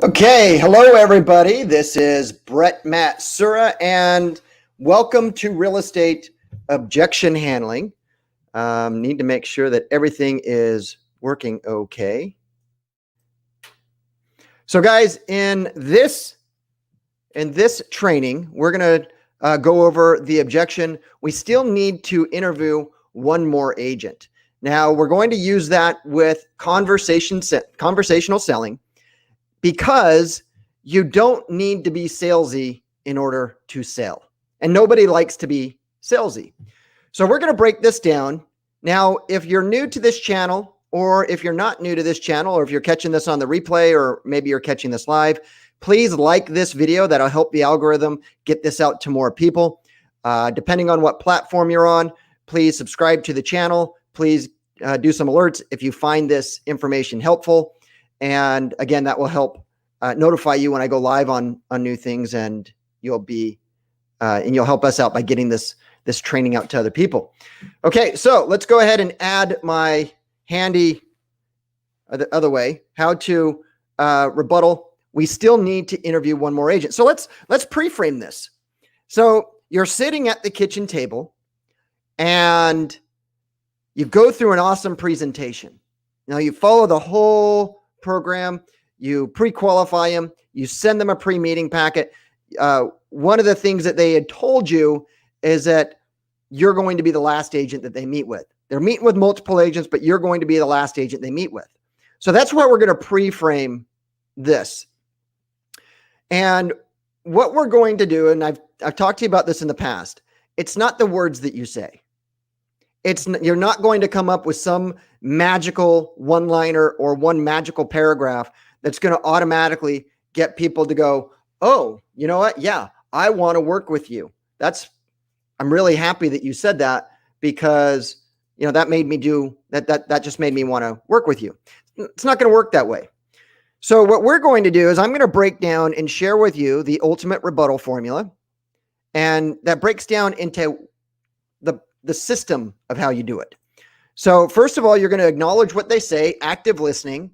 Okay, hello everybody. This is Brett Matsura, and welcome to Real Estate Objection Handling. Need to make sure that everything is working okay. So, guys, in this training, we're going to go over the objection. We still need to interview one more agent. Now, we're going to use that with conversational selling, because you don't need to be salesy in order to sell. And nobody likes to be salesy. So we're going to break this down. Now, if you're new to this channel, or if you're not new to this channel, or if you're catching this on the replay, or maybe you're catching this live, please like this video. That'll help the algorithm get this out to more people. Depending on what platform you're on, please subscribe to the channel. Please do some alerts if you find this information helpful. And again, that will help notify you when I go live on new things, and you'll help us out by getting this training out to other people. Okay, so let's go ahead and add my handy the other way, how to rebuttal. We still need to interview one more agent. So let's pre-frame this. So you're sitting at the kitchen table and you go through an awesome presentation. Now you follow the whole program, you pre-qualify them, you send them a pre-meeting packet. One of the things that they had told you is that you're going to be the last agent that they meet with. They're meeting with multiple agents, but you're going to be the last agent they meet with. So that's why we're going to pre-frame this. And what we're going to do, and I've talked to you about this in the past, it's not the words that you say. You're not going to come up with some magical one-liner or one magical paragraph that's going to automatically get people to go, oh, you know what? Yeah, I want to work with you. I'm really happy that you said that, because that made me do that. That just made me want to work with you. It's not going to work that way. So what we're going to do is I'm going to break down and share with you the ultimate rebuttal formula. And that breaks down into the system of how you do it. So first of all, you're going to acknowledge what they say, active listening.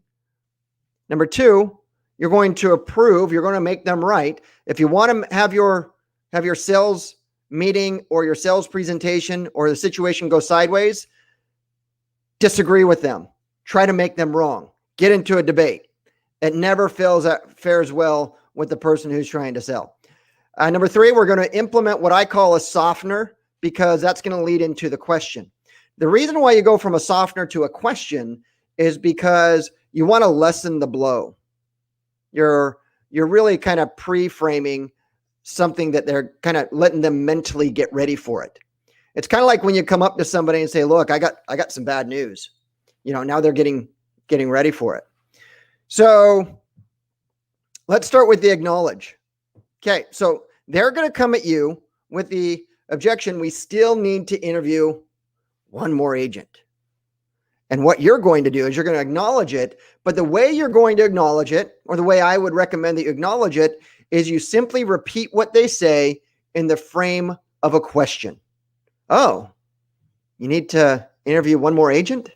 Number two, you're going to approve, you're going to make them right. If you want to have your sales meeting or your sales presentation or the situation go sideways, disagree with them. Try to make them wrong. Get into a debate. It never fares well with the person who's trying to sell. Number three, we're going to implement what I call a softener, because that's going to lead into the question. The reason why you go from a softener to a question is because you want to lessen the blow. You're really kind of pre-framing something that they're kind of letting them mentally get ready for it. It's kind of like when you come up to somebody and say, look, I got some bad news. Now they're getting ready for it. So let's start with the acknowledge. Okay, so they're going to come at you with the objection. We still need to interview one more agent. And what you're going to do is you're going to acknowledge it. But the way you're going to acknowledge it, or the way I would recommend that you acknowledge it, is you simply repeat what they say in the frame of a question. Oh, you need to interview one more agent?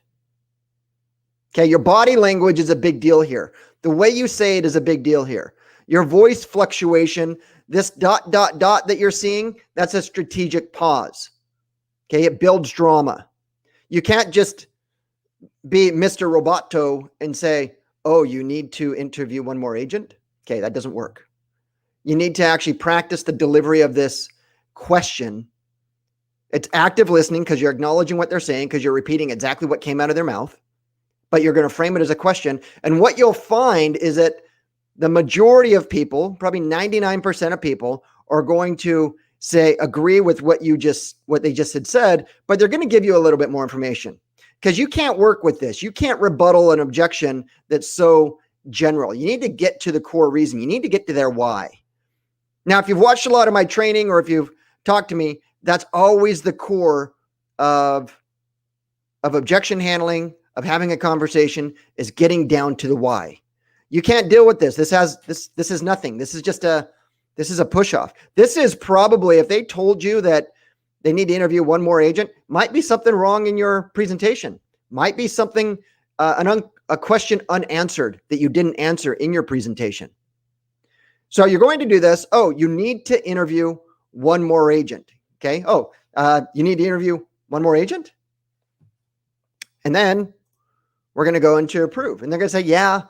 Okay, your body language is a big deal here. The way you say it is a big deal here. Your voice fluctuation, this ... that you're seeing, that's a strategic pause. Okay, it builds drama. You can't just be Mr. Roboto and say, oh, you need to interview one more agent. Okay, that doesn't work. You need to actually practice the delivery of this question. It's active listening, because you're acknowledging what they're saying, because you're repeating exactly what came out of their mouth, but you're going to frame it as a question. And what you'll find is that the majority of people, probably 99% of people, are going to agree with what they just had said, but they're going to give you a little bit more information, because you can't work with this. You can't rebuttal an objection that's so general. You need to get to the core reason. You need to get to their why. Now, if you've watched a lot of my training, or if you've talked to me, that's always the core of objection handling, of having a conversation, is getting down to the why. You can't deal with this. This is nothing. This is a push off. This is probably, if they told you that they need to interview one more agent, might be something wrong in your presentation. Might be something, a question unanswered that you didn't answer in your presentation. So you're going to do this. Oh, you need to interview one more agent. Okay. Oh, you need to interview one more agent. And then we're going to go into approve. And they're going to say, yeah,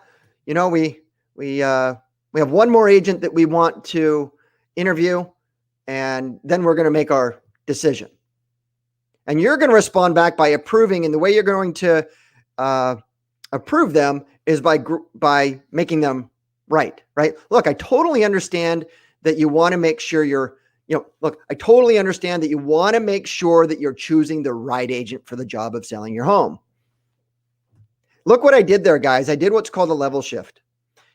we have one more agent that we want to interview. And then we're going to make our decision. And you're going to respond back by approving. And the way you're going to approve them is by making them right. Look, I totally understand that you want to make sure I totally understand that you want to make sure that you're choosing the right agent for the job of selling your home. Look what I did there, guys. I did what's called a level shift.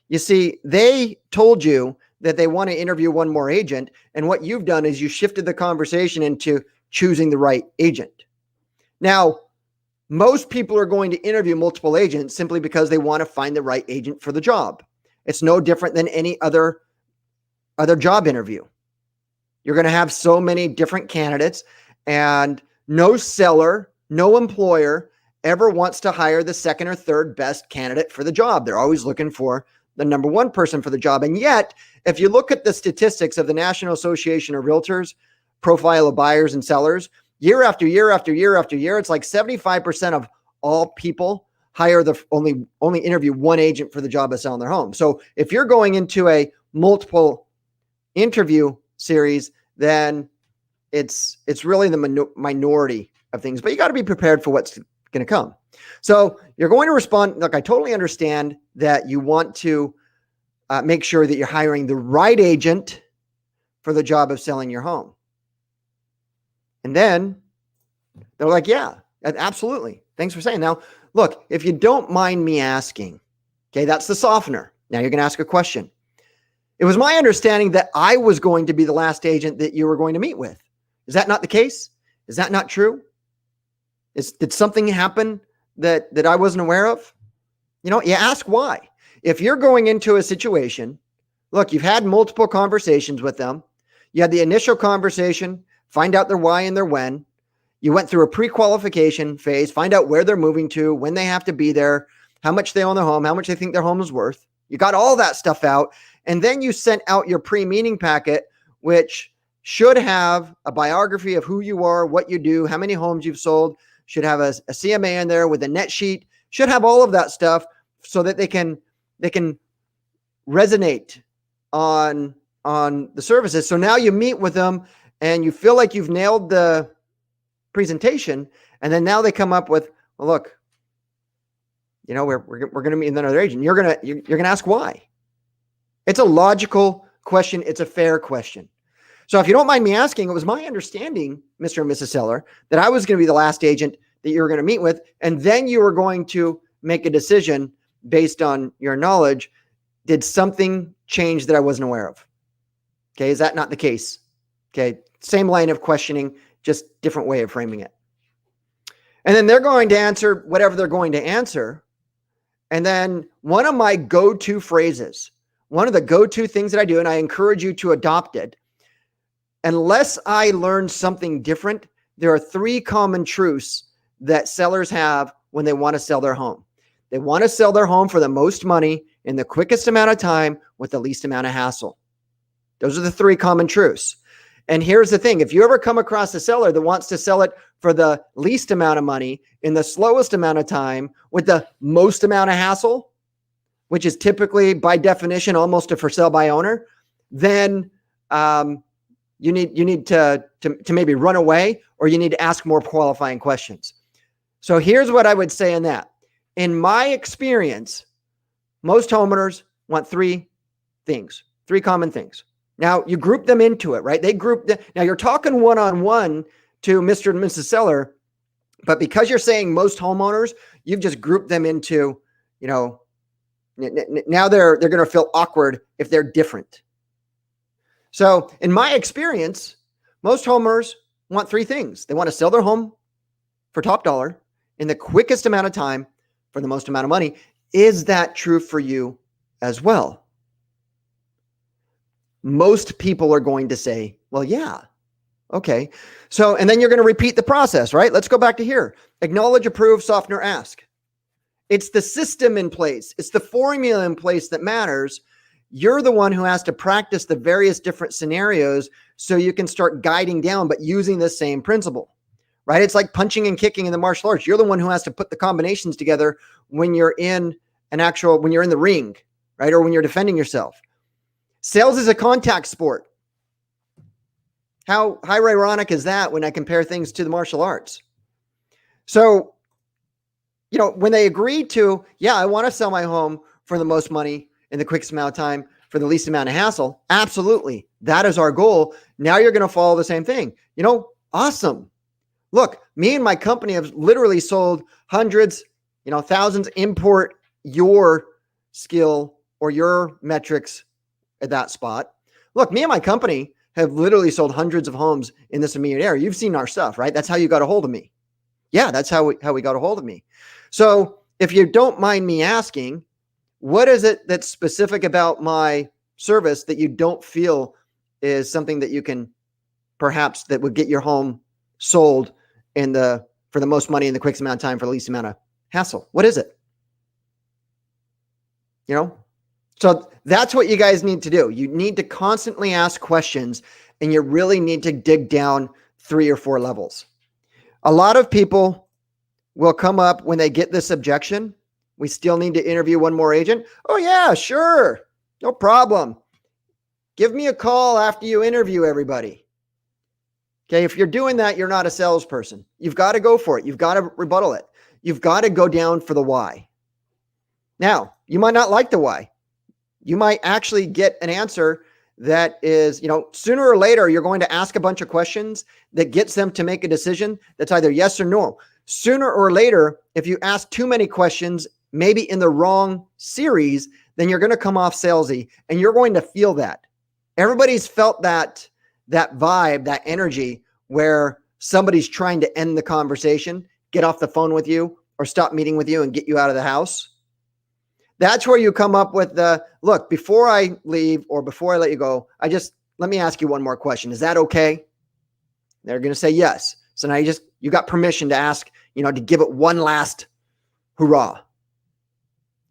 You see, they told you that they want to interview one more agent. And what you've done is you shifted the conversation into choosing the right agent. Now, most people are going to interview multiple agents simply because they want to find the right agent for the job. It's no different than any other job interview. You're going to have so many different candidates, and no seller, no employer ever wants to hire the second or third best candidate for the job. They're always looking for the number one person for the job. And yet, if you look at the statistics of the National Association of Realtors profile of buyers and sellers, year after year after year after year, it's like 75% of all people hire only interview one agent for the job of selling their home. So if you're going into a multiple interview series, then it's really the minority of things, but you got to be prepared for what's going to come. So you're going to respond. Look, I totally understand that you want to make sure that you're hiring the right agent for the job of selling your home. And then they're like, yeah, absolutely. Thanks for saying. Now, look, if you don't mind me asking, okay, that's the softener. Now you're going to ask a question. It was my understanding that I was going to be the last agent that you were going to meet with. Is that not the case? Is that not true? Did something happen that I wasn't aware of? You ask why. If you're going into a situation, look, you've had multiple conversations with them. You had the initial conversation, find out their why and their when. You went through a pre-qualification phase, find out where they're moving to, when they have to be there, how much they own their home, how much they think their home is worth. You got all that stuff out. And then you sent out your pre-meeting packet, which should have a biography of who you are, what you do, how many homes you've sold, should have a CMA in there with a net sheet, should have all of that stuff so that they can resonate on the services. So now you meet with them and you feel like you've nailed the presentation. And then now they come up with, well, look, we're going to meet another agent. You're going to ask why. It's a logical question. It's a fair question. So if you don't mind me asking, it was my understanding, Mr. and Mrs. Seller, that I was going to be the last agent that you were going to meet with. And then you were going to make a decision based on your knowledge. Did something change that I wasn't aware of? Okay. Is that not the case? Okay. Same line of questioning, just different way of framing it. And then they're going to answer whatever they're going to answer. And then one of my go-to phrases, one of the go-to things that I do, and I encourage you to adopt it, unless I learn something different, there are three common truths that sellers have when they want to sell their home. They want to sell their home for the most money in the quickest amount of time with the least amount of hassle. Those are the three common truths. And here's the thing. If you ever come across a seller that wants to sell it for the least amount of money in the slowest amount of time with the most amount of hassle, which is typically by definition almost a for sale by owner, then you need to maybe run away, or you need to ask more qualifying questions. So here's what I would say in that. In my experience, most homeowners want three common things. Now you group them into it, right? Now you're talking one-on-one to Mr. and Mrs. Seller, but because you're saying most homeowners, you've just grouped them into, now they're going to feel awkward if they're different. So in my experience, most homeowners want three things. They want to sell their home for top dollar in the quickest amount of time for the most amount of money. Is that true for you as well? Most people are going to say, well, yeah. Okay. So, and then you're going to repeat the process, right? Let's go back to here. Acknowledge, approve, soften, or ask. It's the system in place. It's the formula in place that matters. You're the one who has to practice the various different scenarios so you can start guiding down, but using the same principle, right? It's like punching and kicking in the martial arts. You're the one who has to put the combinations together when you're in when you're in the ring, right? Or when you're defending yourself. Sales is a contact sport. How ironic is that when I compare things to the martial arts? So, when they agreed to, yeah, I want to sell my home for the most money in the quickest amount of time for the least amount of hassle. Absolutely. That is our goal. Now you're going to follow the same thing. Awesome. Look, me and my company have literally sold hundreds, thousands. Import your skill or your metrics at that spot. Look, me and my company have literally sold hundreds of homes in this immediate area. You've seen our stuff, right? That's how you got a hold of me. Yeah, that's how we got a hold of me. So if you don't mind me asking, what is it that's specific about my service that you don't feel is something that you can perhaps that would get your home sold for the most money in the quickest amount of time for the least amount of hassle? What is it? So that's what you guys need to do. You need to constantly ask questions, and you really need to dig down 3 or 4 levels. A lot of people will come up when they get this objection. We still need to interview one more agent. Oh yeah, sure. No problem. Give me a call after you interview everybody. Okay. If you're doing that, you're not a salesperson. You've got to go for it. You've got to rebuttal it. You've got to go down for the why. Now, you might not like the why. You might actually get an answer that is, sooner or later, you're going to ask a bunch of questions that gets them to make a decision that's either yes or no. Sooner or later, if you ask too many questions, maybe in the wrong series, then you're going to come off salesy, and you're going to feel that. Everybody's felt that vibe, that energy where somebody's trying to end the conversation, get off the phone with you, or stop meeting with you and get you out of the house. That's where you come up with look, before I leave or before I let you go, let me ask you one more question. Is that okay? They're going to say yes. So now you got permission to ask, to give it one last hurrah.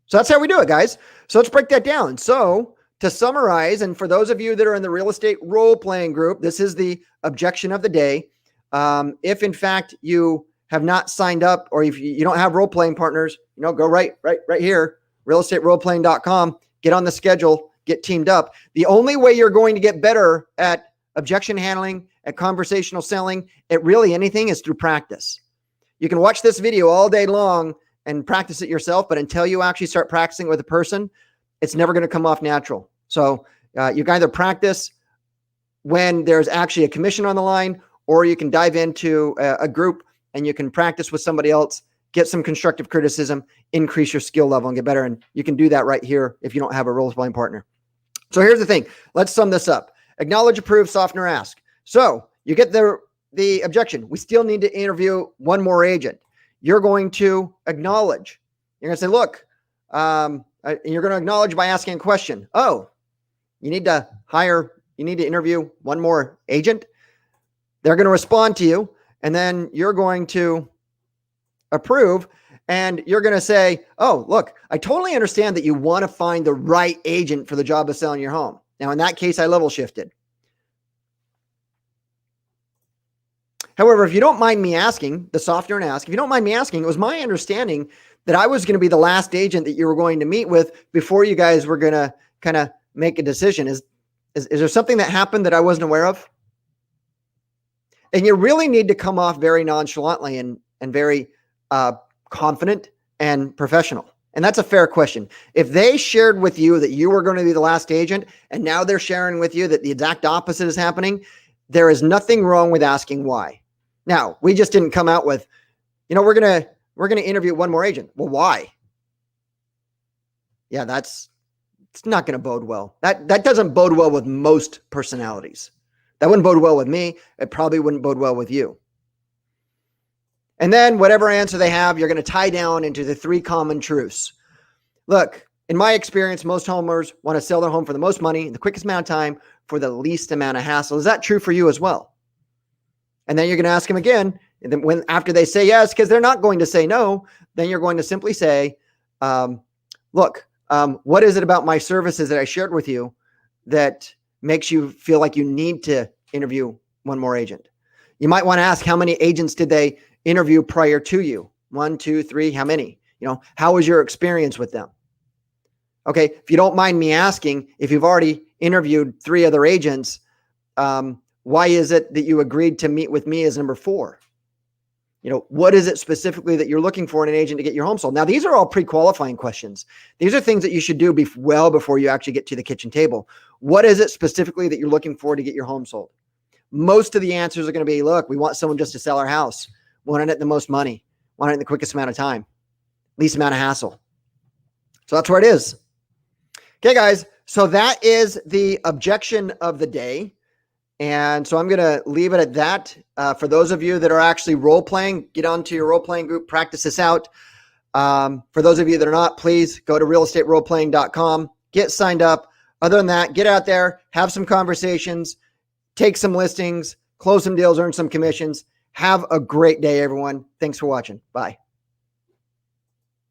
So that's how we do it, guys. So let's break that down. So to summarize, and for those of you that are in the real estate role-playing group, this is the objection of the day. If in fact you have not signed up, or if you don't have role-playing partners, go right here, realestateroleplaying.com, get on the schedule, get teamed up. The only way you're going to get better at objection handling, at conversational selling, at really anything is through practice. You can watch this video all day long and practice it yourself, but until you actually start practicing with a person, it's never going to come off natural. So you can either practice when there's actually a commission on the line, or you can dive into a group and you can practice with somebody else, get some constructive criticism, increase your skill level, and get better. And you can do that right here if you don't have a role-playing partner. So here's the thing. Let's sum this up. Acknowledge, approve, soften, or ask. So you get the objection. We still need to interview one more agent. You're going to acknowledge. You're going to say, look, you're going to acknowledge by asking a question. Oh, you need to interview one more agent. They're going to respond to you, and then you're going to approve, and you're going to say, oh, look, I totally understand that you want to find the right agent for the job of selling your home. Now, in that case, I level shifted. However, if you don't mind me asking, the softer and ask, if you don't mind me asking, it was my understanding that I was going to be the last agent that you were going to meet with before you guys were going to kind of make a decision. Is there something that happened that I wasn't aware of? And you really need to come off very nonchalantly and very confident and professional. And that's a fair question. If they shared with you that you were going to be the last agent, and now they're sharing with you that the exact opposite is happening, there is nothing wrong with asking why. Now, we just didn't come out with, we're going to interview one more agent. Well, why? Yeah, it's not going to bode well. That doesn't bode well with most personalities. That wouldn't bode well with me. It probably wouldn't bode well with you. And then whatever answer they have, you're going to tie down into the 3 common truths. Look, in my experience, most homeowners want to sell their home for the most money in the quickest amount of time for the least amount of hassle. Is that true for you as well? And then you're going to ask them again. And then after they say yes, because they're not going to say no, then you're going to simply say, look, What is it about my services that I shared with you that makes you feel like you need to interview one more agent? You might want to ask, how many agents did they interview prior to you? 1, 2, 3, how many? How was your experience with them? Okay, if you don't mind me asking, if you've already interviewed 3 other agents, why is it that you agreed to meet with me as number 4? What is it specifically that you're looking for in an agent to get your home sold? Now, these are all pre-qualifying questions. These are things that you should do well before you actually get to the kitchen table. What is it specifically that you're looking for to get your home sold? Most of the answers are going to be, look, we want someone just to sell our house. Want it at the most money. Want it in the quickest amount of time. Least amount of hassle. So that's where it is. Okay, guys. So that is the objection of the day. And so I'm going to leave it at that. For those of you that are actually role-playing, get onto your role-playing group, practice this out. For those of you that are not, please go to realestateroleplaying.com, get signed up. Other than that, get out there, have some conversations, take some listings, close some deals, earn some commissions. Have a great day, everyone. Thanks for watching. Bye.